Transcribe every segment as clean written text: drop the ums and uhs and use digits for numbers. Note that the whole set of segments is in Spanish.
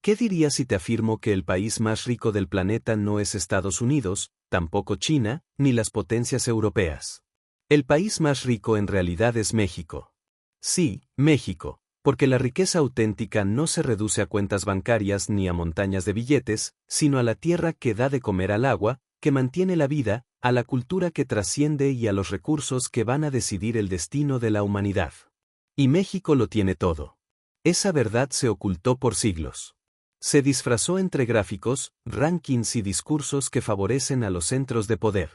¿Qué dirías si te afirmo que el país más rico del planeta no es Estados Unidos, tampoco China, ni las potencias europeas? El país más rico en realidad es México. Sí, México, porque la riqueza auténtica no se reduce a cuentas bancarias ni a montañas de billetes, sino a la tierra que da de comer al agua, que mantiene la vida, a la cultura que trasciende y a los recursos que van a decidir el destino de la humanidad. Y México lo tiene todo. Esa verdad se ocultó por siglos. Se disfrazó entre gráficos, rankings y discursos que favorecen a los centros de poder.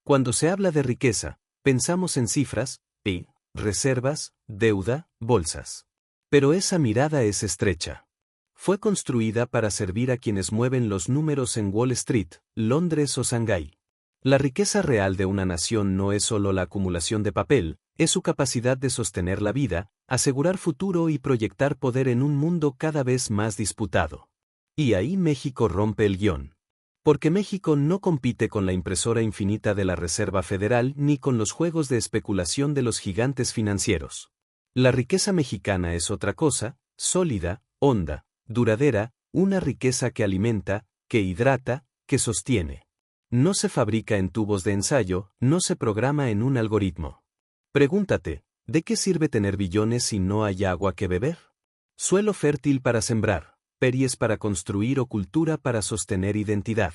Cuando se habla de riqueza, pensamos en cifras, PIB, reservas, deuda, bolsas. Pero esa mirada es estrecha. Fue construida para servir a quienes mueven los números en Wall Street, Londres o Shanghái. La riqueza real de una nación no es solo la acumulación de papel, es su capacidad de sostener la vida, asegurar futuro y proyectar poder en un mundo cada vez más disputado. Y ahí México rompe el guión. Porque México no compite con la impresora infinita de la Reserva Federal ni con los juegos de especulación de los gigantes financieros. La riqueza mexicana es otra cosa, sólida, honda, duradera, una riqueza que alimenta, que hidrata, que sostiene. No se fabrica en tubos de ensayo, no se programa en un algoritmo. Pregúntate, ¿de qué sirve tener billones si no hay agua que beber? Suelo fértil para sembrar, peries para construir o cultura para sostener identidad.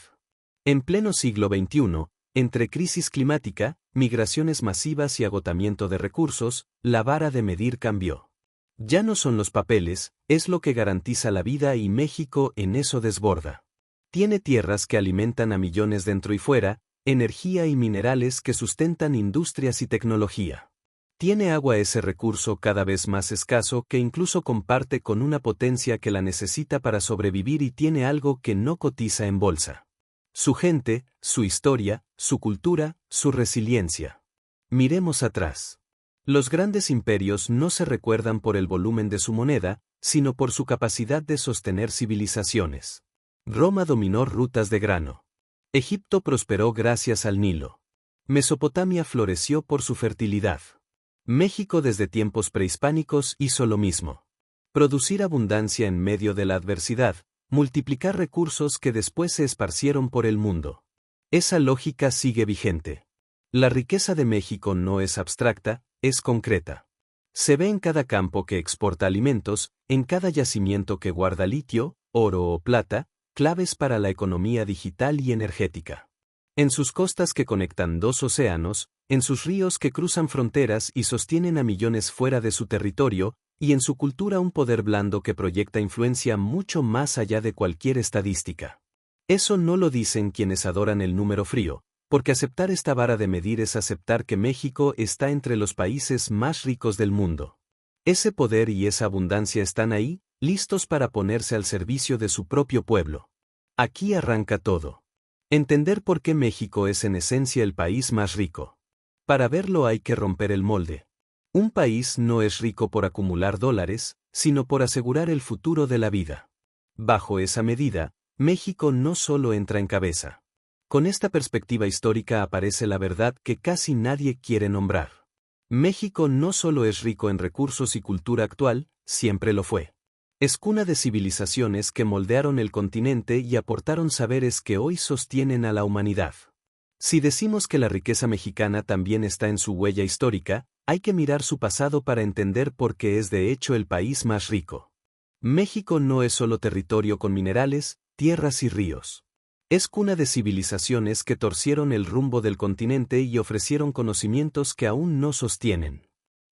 En pleno siglo XXI, entre crisis climática, migraciones masivas y agotamiento de recursos, la vara de medir cambió. Ya no son los papeles, es lo que garantiza la vida y México en eso desborda. Tiene tierras que alimentan a millones dentro y fuera, energía y minerales que sustentan industrias y tecnología. Tiene agua, ese recurso cada vez más escaso que incluso comparte con una potencia que la necesita para sobrevivir, y tiene algo que no cotiza en bolsa: su gente, su historia, su cultura, su resiliencia. Miremos atrás. Los grandes imperios no se recuerdan por el volumen de su moneda, sino por su capacidad de sostener civilizaciones. Roma dominó rutas de grano. Egipto prosperó gracias al Nilo. Mesopotamia floreció por su fertilidad. México desde tiempos prehispánicos hizo lo mismo. Producir abundancia en medio de la adversidad, multiplicar recursos que después se esparcieron por el mundo. Esa lógica sigue vigente. La riqueza de México no es abstracta, es concreta. Se ve en cada campo que exporta alimentos, en cada yacimiento que guarda litio, oro o plata, claves para la economía digital y energética. En sus costas que conectan dos océanos, en sus ríos que cruzan fronteras y sostienen a millones fuera de su territorio, y en su cultura un poder blando que proyecta influencia mucho más allá de cualquier estadística. Eso no lo dicen quienes adoran el número frío, porque aceptar esta vara de medir es aceptar que México está entre los países más ricos del mundo. Ese poder y esa abundancia están ahí, listos para ponerse al servicio de su propio pueblo. Aquí arranca todo. Entender por qué México es en esencia el país más rico. Para verlo hay que romper el molde. Un país no es rico por acumular dólares, sino por asegurar el futuro de la vida. Bajo esa medida, México no solo entra en cabeza. Con esta perspectiva histórica aparece la verdad que casi nadie quiere nombrar. México no solo es rico en recursos y cultura actual, siempre lo fue. Es cuna de civilizaciones que moldearon el continente y aportaron saberes que hoy sostienen a la humanidad. Si decimos que la riqueza mexicana también está en su huella histórica, hay que mirar su pasado para entender por qué es de hecho el país más rico. México no es solo territorio con minerales, tierras y ríos. Es cuna de civilizaciones que torcieron el rumbo del continente y ofrecieron conocimientos que aún no sostienen.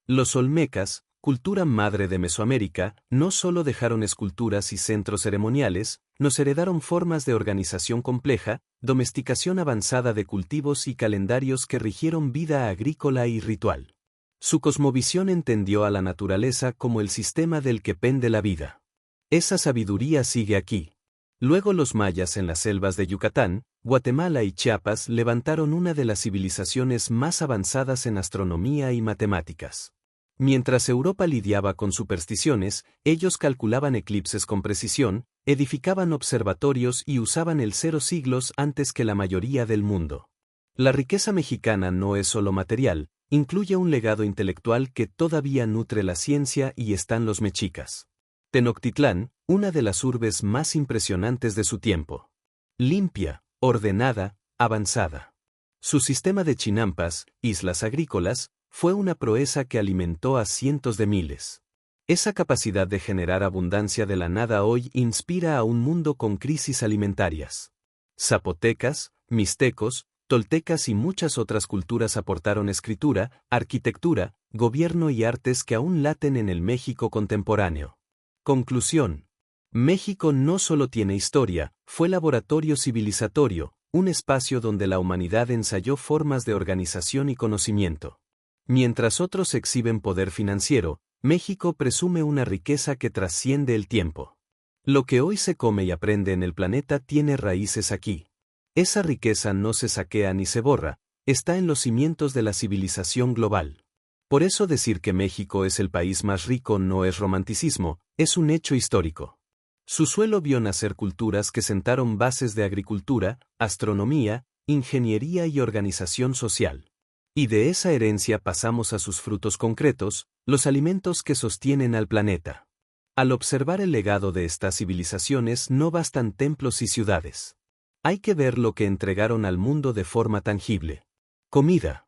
Los olmecas, cultura madre de Mesoamérica, no solo dejaron esculturas y centros ceremoniales, nos heredaron formas de organización compleja, domesticación avanzada de cultivos y calendarios que rigieron vida agrícola y ritual. Su cosmovisión entendió a la naturaleza como el sistema del que pende la vida. Esa sabiduría sigue aquí. Luego los mayas en las selvas de Yucatán, Guatemala y Chiapas levantaron una de las civilizaciones más avanzadas en astronomía y matemáticas. Mientras Europa lidiaba con supersticiones, ellos calculaban eclipses con precisión, edificaban observatorios y usaban el 0 siglos antes que la mayoría del mundo. La riqueza mexicana no es solo material, incluye un legado intelectual que todavía nutre la ciencia, y están los mexicas. Tenochtitlán, una de las urbes más impresionantes de su tiempo. Limpia, ordenada, avanzada. Su sistema de chinampas, islas agrícolas, fue una proeza que alimentó a cientos de miles. Esa capacidad de generar abundancia de la nada hoy inspira a un mundo con crisis alimentarias. Zapotecas, mixtecos, toltecas y muchas otras culturas aportaron escritura, arquitectura, gobierno y artes que aún laten en el México contemporáneo. Conclusión. México no solo tiene historia, fue laboratorio civilizatorio, un espacio donde la humanidad ensayó formas de organización y conocimiento. Mientras otros exhiben poder financiero, México presume una riqueza que trasciende el tiempo. Lo que hoy se come y aprende en el planeta tiene raíces aquí. Esa riqueza no se saquea ni se borra, está en los cimientos de la civilización global. Por eso decir que México es el país más rico no es romanticismo, es un hecho histórico. Su suelo vio nacer culturas que sentaron bases de agricultura, astronomía, ingeniería y organización social. Y de esa herencia pasamos a sus frutos concretos, los alimentos que sostienen al planeta. Al observar el legado de estas civilizaciones no bastan templos y ciudades. Hay que ver lo que entregaron al mundo de forma tangible. Comida.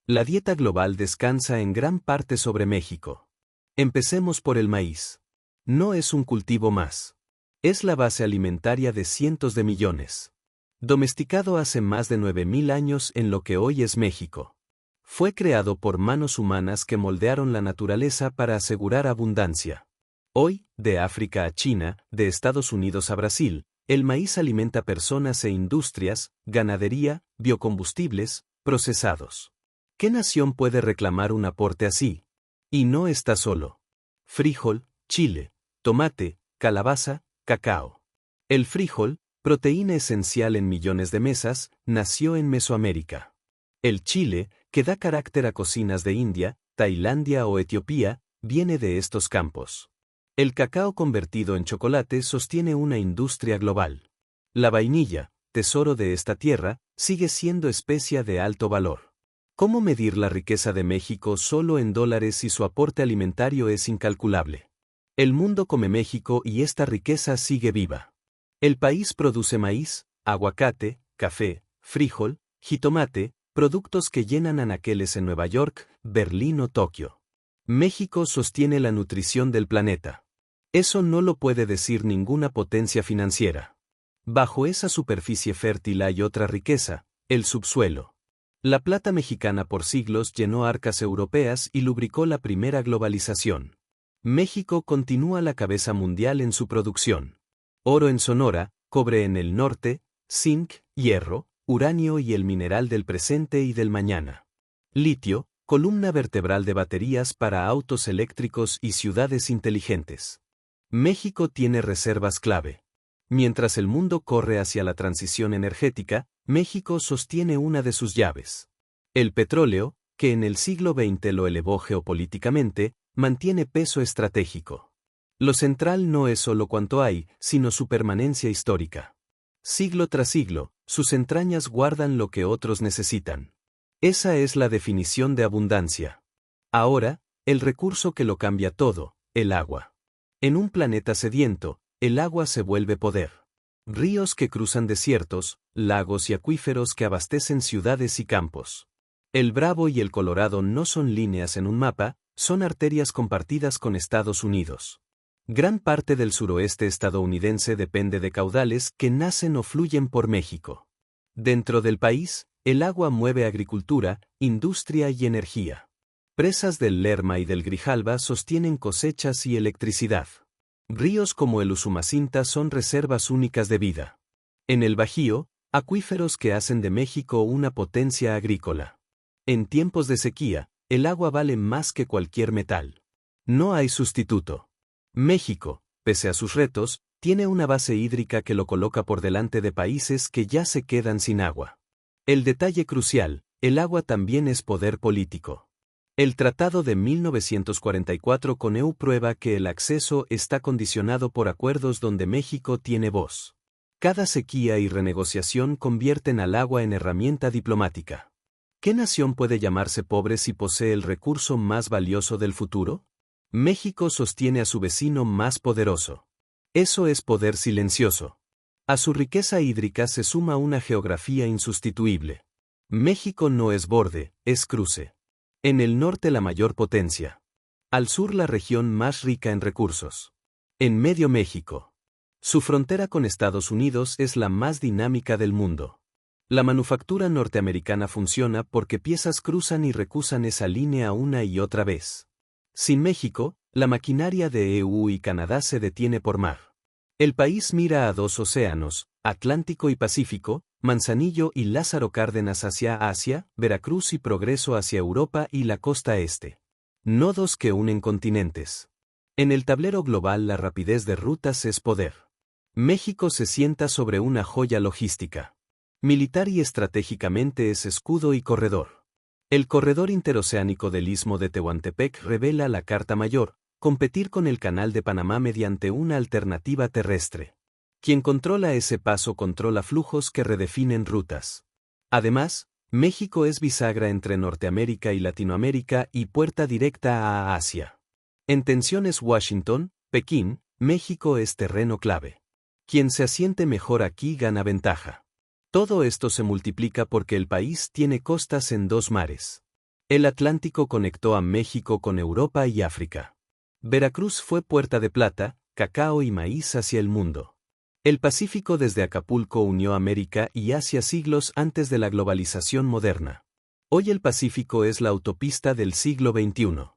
La dieta global descansa en gran parte sobre México. Empecemos por el maíz. No es un cultivo más. Es la base alimentaria de cientos de millones. Domesticado hace más de 9.000 años en lo que hoy es México. Fue creado por manos humanas que moldearon la naturaleza para asegurar abundancia. Hoy, de África a China, de Estados Unidos a Brasil, el maíz alimenta personas e industrias, ganadería, biocombustibles, procesados. ¿Qué nación puede reclamar un aporte así? Y no está solo. Frijol, chile, tomate, calabaza, cacao. El frijol, proteína esencial en millones de mesas, nació en Mesoamérica. El chile, que da carácter a cocinas de India, Tailandia o Etiopía, viene de estos campos. El cacao convertido en chocolate sostiene una industria global. La vainilla, tesoro de esta tierra, sigue siendo especia de alto valor. ¿Cómo medir la riqueza de México solo en dólares si su aporte alimentario es incalculable? El mundo come México y esta riqueza sigue viva. El país produce maíz, aguacate, café, frijol, jitomate, productos que llenan anaqueles en Nueva York, Berlín o Tokio. México sostiene la nutrición del planeta. Eso no lo puede decir ninguna potencia financiera. Bajo esa superficie fértil hay otra riqueza, el subsuelo. La plata mexicana por siglos llenó arcas europeas y lubricó la primera globalización. México continúa a la cabeza mundial en su producción. Oro en Sonora, cobre en el norte, zinc, hierro, uranio y el mineral del presente y del mañana. Litio, columna vertebral de baterías para autos eléctricos y ciudades inteligentes. México tiene reservas clave. Mientras el mundo corre hacia la transición energética, México sostiene una de sus llaves. El petróleo, que en el siglo XX lo elevó geopolíticamente, mantiene peso estratégico. Lo central no es solo cuánto hay, sino su permanencia histórica. Siglo tras siglo, sus entrañas guardan lo que otros necesitan. Esa es la definición de abundancia. Ahora, el recurso que lo cambia todo, el agua. En un planeta sediento, el agua se vuelve poder. Ríos que cruzan desiertos, lagos y acuíferos que abastecen ciudades y campos. El Bravo y el Colorado no son líneas en un mapa, son arterias compartidas con Estados Unidos. Gran parte del suroeste estadounidense depende de caudales que nacen o fluyen por México. Dentro del país, el agua mueve agricultura, industria y energía. Presas del Lerma y del Grijalva sostienen cosechas y electricidad. Ríos como el Usumacinta son reservas únicas de vida. En el Bajío, acuíferos que hacen de México una potencia agrícola. En tiempos de sequía, el agua vale más que cualquier metal. No hay sustituto. México, pese a sus retos, tiene una base hídrica que lo coloca por delante de países que ya se quedan sin agua. El detalle crucial, el agua también es poder político. El Tratado de 1944 con EU prueba que el acceso está condicionado por acuerdos donde México tiene voz. Cada sequía y renegociación convierten al agua en herramienta diplomática. ¿Qué nación puede llamarse pobre si posee el recurso más valioso del futuro? México sostiene a su vecino más poderoso. Eso es poder silencioso. A su riqueza hídrica se suma una geografía insustituible. México no es borde, es cruce. En el norte la mayor potencia. Al sur la región más rica en recursos. En medio México. Su frontera con Estados Unidos es la más dinámica del mundo. La manufactura norteamericana funciona porque piezas cruzan y recusan esa línea una y otra vez. Sin México, la maquinaria de EU y Canadá se detiene por mar. El país mira a dos océanos, Atlántico y Pacífico, Manzanillo y Lázaro Cárdenas hacia Asia, Veracruz y Progreso hacia Europa y la costa este. Nodos que unen continentes. En el tablero global la rapidez de rutas es poder. México se sienta sobre una joya logística. Militar y estratégicamente es escudo y corredor. El corredor interoceánico del Istmo de Tehuantepec revela la Carta Mayor, competir con el Canal de Panamá mediante una alternativa terrestre. Quien controla ese paso controla flujos que redefinen rutas. Además, México es bisagra entre Norteamérica y Latinoamérica y puerta directa a Asia. En tensiones Washington, Pekín, México es terreno clave. Quien se asiente mejor aquí gana ventaja. Todo esto se multiplica porque el país tiene costas en dos mares. El Atlántico conectó a México con Europa y África. Veracruz fue puerta de plata, cacao y maíz hacia el mundo. El Pacífico desde Acapulco unió América y Asia siglos antes de la globalización moderna. Hoy el Pacífico es la autopista del siglo XXI.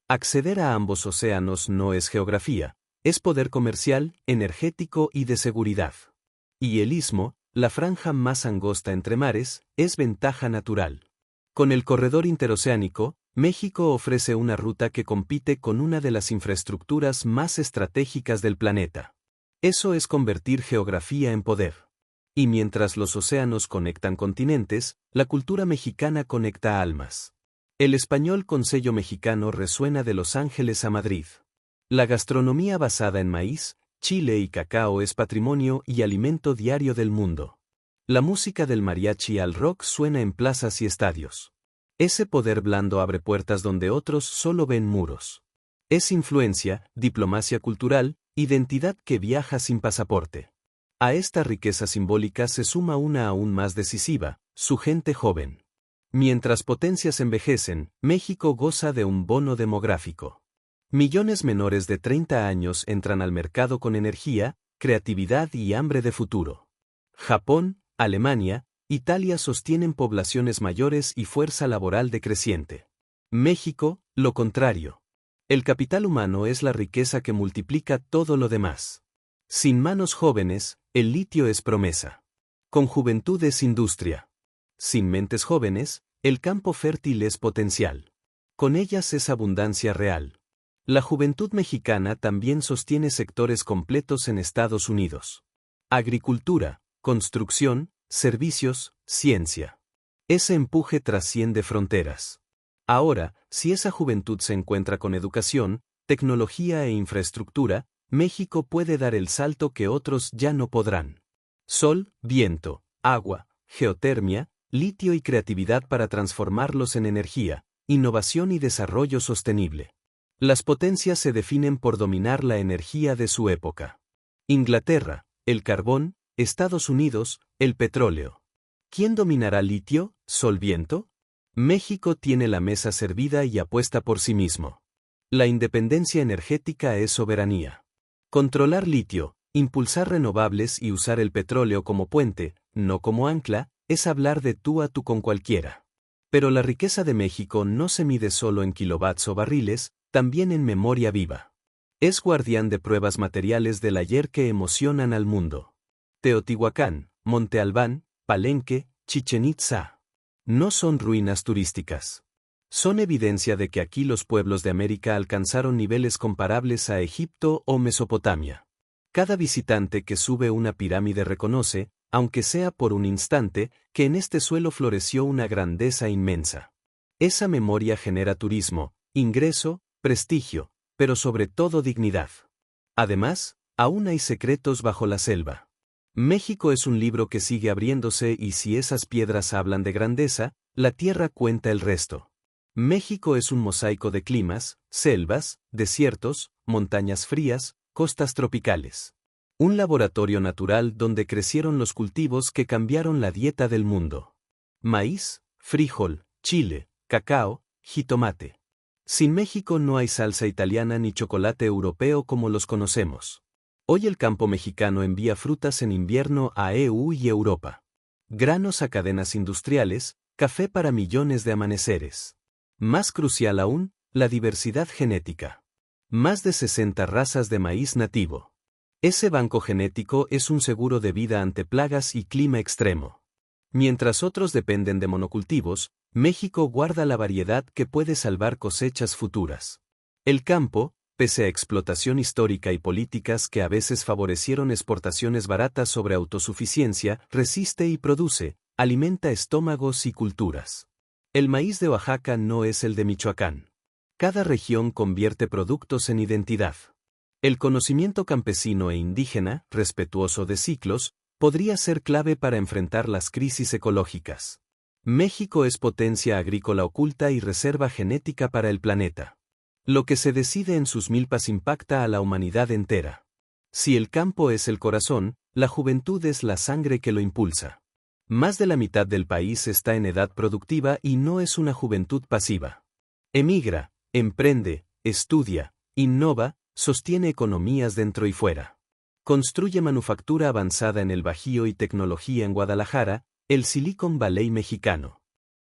Acceder a ambos océanos no es geografía, es poder comercial, energético y de seguridad. Y el Istmo, la franja más angosta entre mares, es ventaja natural. Con el corredor interoceánico, México ofrece una ruta que compite con una de las infraestructuras más estratégicas del planeta. Eso es convertir geografía en poder. Y mientras los océanos conectan continentes, la cultura mexicana conecta almas. El español con sello mexicano resuena de Los Ángeles a Madrid. La gastronomía basada en maíz, chile y cacao es patrimonio y alimento diario del mundo. La música del mariachi al rock suena en plazas y estadios. Ese poder blando abre puertas donde otros solo ven muros. Es influencia, diplomacia cultural, identidad que viaja sin pasaporte. A esta riqueza simbólica se suma una aún más decisiva, su gente joven. Mientras potencias envejecen, México goza de un bono demográfico. Millones menores de 30 años entran al mercado con energía, creatividad y hambre de futuro. Japón, Alemania, Italia sostienen poblaciones mayores y fuerza laboral decreciente. México, lo contrario. El capital humano es la riqueza que multiplica todo lo demás. Sin manos jóvenes, el litio es promesa. Con juventud es industria. Sin mentes jóvenes, el campo fértil es potencial. Con ellas es abundancia real. La juventud mexicana también sostiene sectores completos en Estados Unidos. Agricultura, construcción, servicios, ciencia. Ese empuje trasciende fronteras. Ahora, si esa juventud se encuentra con educación, tecnología e infraestructura, México puede dar el salto que otros ya no podrán. Sol, viento, agua, geotermia, litio y creatividad para transformarlos en energía, innovación y desarrollo sostenible. Las potencias se definen por dominar la energía de su época. Inglaterra, el carbón, Estados Unidos, el petróleo. ¿Quién dominará litio, sol, viento? México tiene la mesa servida y apuesta por sí mismo. La independencia energética es soberanía. Controlar litio, impulsar renovables y usar el petróleo como puente, no como ancla, es hablar de tú a tú con cualquiera. Pero la riqueza de México no se mide solo en kilovatios o barriles, también en memoria viva. Es guardián de pruebas materiales del ayer que emocionan al mundo. Teotihuacán, Monte Albán, Palenque, Chichén Itzá. No son ruinas turísticas. Son evidencia de que aquí los pueblos de América alcanzaron niveles comparables a Egipto o Mesopotamia. Cada visitante que sube una pirámide reconoce, aunque sea por un instante, que en este suelo floreció una grandeza inmensa. Esa memoria genera turismo, ingreso, prestigio, pero sobre todo dignidad. Además, aún hay secretos bajo la selva. México es un libro que sigue abriéndose y si esas piedras hablan de grandeza, la tierra cuenta el resto. México es un mosaico de climas, selvas, desiertos, montañas frías, costas tropicales. Un laboratorio natural donde crecieron los cultivos que cambiaron la dieta del mundo. Maíz, frijol, chile, cacao, jitomate. Sin México no hay salsa italiana ni chocolate europeo como los conocemos. Hoy el campo mexicano envía frutas en invierno a EU y Europa. Granos a cadenas industriales, café para millones de amaneceres. Más crucial aún, la diversidad genética. Más de 60 razas de maíz nativo. Ese banco genético es un seguro de vida ante plagas y clima extremo. Mientras otros dependen de monocultivos, México guarda la variedad que puede salvar cosechas futuras. El campo, pese a explotación histórica y políticas que a veces favorecieron exportaciones baratas sobre autosuficiencia, resiste y produce, alimenta estómagos y culturas. El maíz de Oaxaca no es el de Michoacán. Cada región convierte productos en identidad. El conocimiento campesino e indígena, respetuoso de ciclos, podría ser clave para enfrentar las crisis ecológicas. México es potencia agrícola oculta y reserva genética para el planeta. Lo que se decide en sus milpas impacta a la humanidad entera. Si el campo es el corazón, la juventud es la sangre que lo impulsa. Más de la mitad del país está en edad productiva y no es una juventud pasiva. Emigra, emprende, estudia, innova, sostiene economías dentro y fuera. Construye manufactura avanzada en el Bajío y tecnología en Guadalajara, el Silicon Valley mexicano.